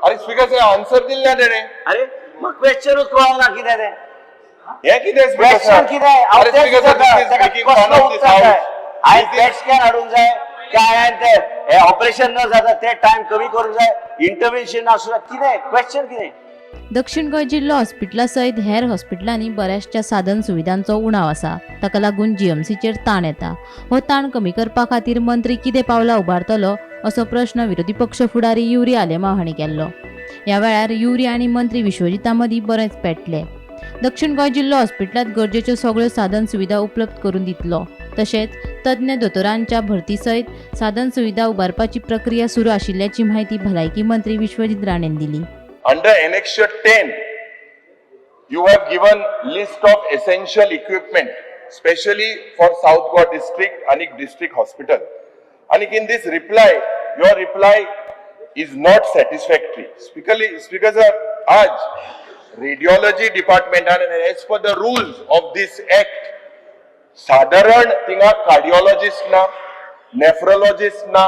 अरे speaker answer दिल ना तेणे. अरे मग क्वेश्चनच कळना कितें तें. हे कितें क्वेश्चन कितें हांव तेच विचारता. आयज पॅट स्कॅन हाडूंक जाय काय ते ऑपरेशन न जाता ते टायम कमी करूंक जाय इंटरव्हेन्शन आसूं कितें क्वेश्चन कितें. दक्षिण गोंय जिल्लो हॉस्पिटला सयत हेर हॉस्पिटलांनी बऱ्याचशा साधन सुविधांचो उणाव आसा. ताका लागून जीएमसीचेर ताण येता. हो ताण कमी करपा खातीर मंत्री कितें पावलां उबारतलो असो प्रश्न विरोधी पक्ष फुडारी युरी आलेमाव हांणी केल्लो. ह्या वेळार युरी आनी मंत्री विश्वजिता मदीं बरेंच पेटलें. दक्षिण गोंय जिल्लो हॉस्पिटलांत गरजेच्यो सगळ्यो साधन सुविधा उपलब्ध करून दितलो. तशेंच तज्ञ दोतोरांच्या भरती सयत साधन सुविधा उबारपाची प्रक्रिया सुरू आशिल्ल्याची म्हायती भलायकी मंत्री विश्वजीत राणेन दिली. Under Annexure 10, you have given list of essential equipment, especially for South Goa district and district hospital. And in this reply, your reply is not satisfactory. Speaker sir, आज radiology department and as per the rules of this act, साधारण थिंगा cardiologist ना, nephrologist ना,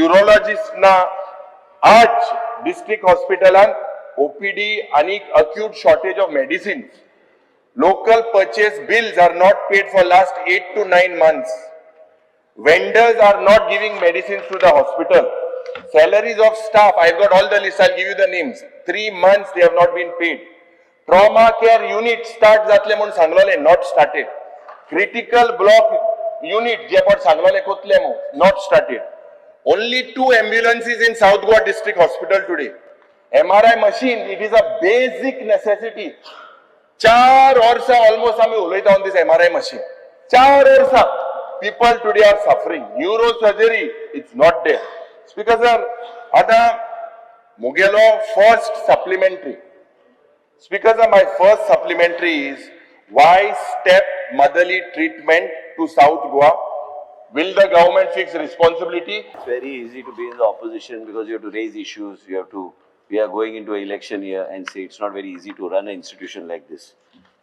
urologist ना, आज district हॉस्पिटलान OPD आणि acute shortage of medicines. Local purchase bills are not paid for last 8 to 9 months. Vendors are not giving medicines to the hospital. Salaries of staff, I've got all the lists, I'll give you the names. 3 months they have not been paid. Trauma care unit start जातले म्हणून सांगलोले, not started. Critical block unit जे पण सांगलोले कोतले म्हणून not started. Only 2 ambulances in South Goa district hospital today. MRI machine, it is a basic necessity. 4 Varsha almost आम्ही उलयता on this MRI machine. 4 Varsha people today are suffering. Neurosurgery, it's not there. Speaker sir, आता मुगेलो first supplementary. Speaker sir, my first supplementary is why step motherly treatment to South Goa? Will the government fix responsibility? It's very easy to be in the opposition because you have to raise issues. We are going into an election year and say it's not very easy to run an institution like this.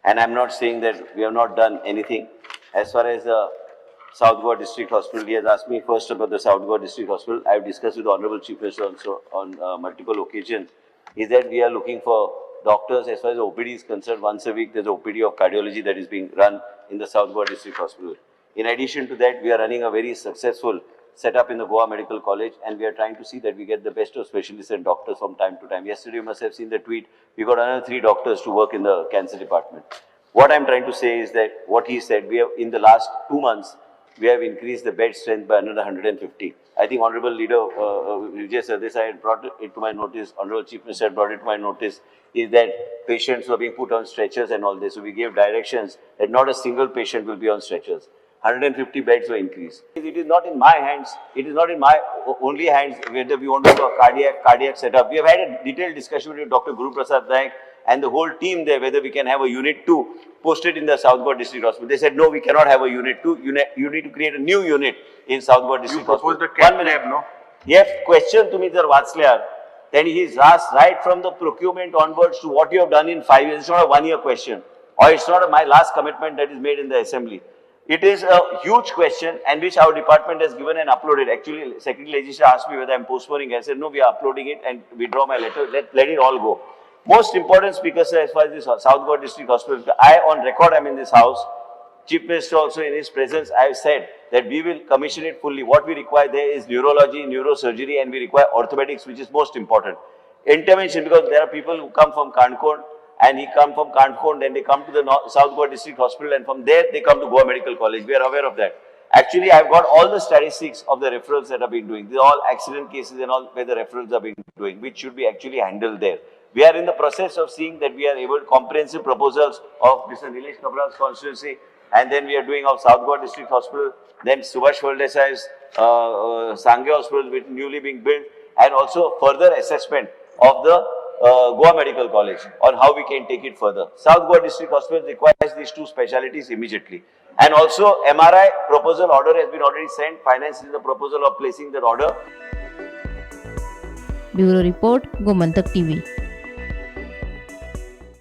And I'm not saying that we have not done anything. As far as the South Goa District Hospital, he has asked me first about the South Goa District Hospital. I've discussed with the Honorable Chief Minister also on multiple occasions. Is that we are looking for doctors as far as the OPD is concerned. Once a week, there's an OPD of cardiology that is being run in the South Goa District Hospital. In addition to that, we are running a very successful setup in the Goa Medical College, and we are trying to see that we get the best of specialists and doctors from time to time. Yesterday, you must have seen the tweet. We got another 3 doctors to work in the cancer department. What I'm trying to say is that what he said, we have in the last 2 months, we have increased the bed strength by another 150. I think Honorable Leader Vijay Sardesai had brought it to my notice, Honorable Chief Minister had brought it to my notice, is that patients were being put on stretchers and all this. So we gave directions that not a single patient will be on stretchers. 150 beds were increased. It is not in my hands, it is not in my only hands whether we want to do a cardiac setup. We have had a detailed discussion with Dr. Guru Prasad Naik and the whole team there whether we can have a unit 2 posted in the South Goa District Hospital. They said no, we cannot have a unit 2. You need to create a new unit in South Goa District Hospital. You proposed the cath lab, no? Yes, question to me the Vatslayar. Then he is asked right from the procurement onwards to what you have done in 5 years. It's not a 1-year question or it's not my last commitment that is made in the assembly. It is a huge question and which our department has given and uploaded. Actually, Secretary Legislature asked me whether I am postponing. I said, no, we are uploading it and withdraw my letter. Let it all go. Most important, Speaker sir, as far as this South Goa District Hospital, I on record am in this house. Chief Minister also in his presence, I have said that we will commission it fully. What we require there is neurology, neurosurgery, and we require orthopedics, which is most important. Intervention, because there are people who come from Kankon, and he come from Kankon, then they come to the South Goa District Hospital, and from there they come to Goa Medical College. We are aware of that. Actually, I've got all the statistics of the referrals that have been doing. These are all accident cases and all where the referrals are being doing, which should be actually handled there. We are in the process of seeing that we are able to comprehensive proposals of Mr. Nilesh Kabral's constituency, and then we are doing of South Goa District Hospital, then Subhash Valdesai's Sangye Hospital, which newly being built, and also further assessment of the Goa Medical College on how we can take it further. South Goa District Hospital requires these 2 specialities immediately. And also MRI proposal order has been already sent. Finance is in the proposal of placing that order. Bureau Report, Gomantak TV.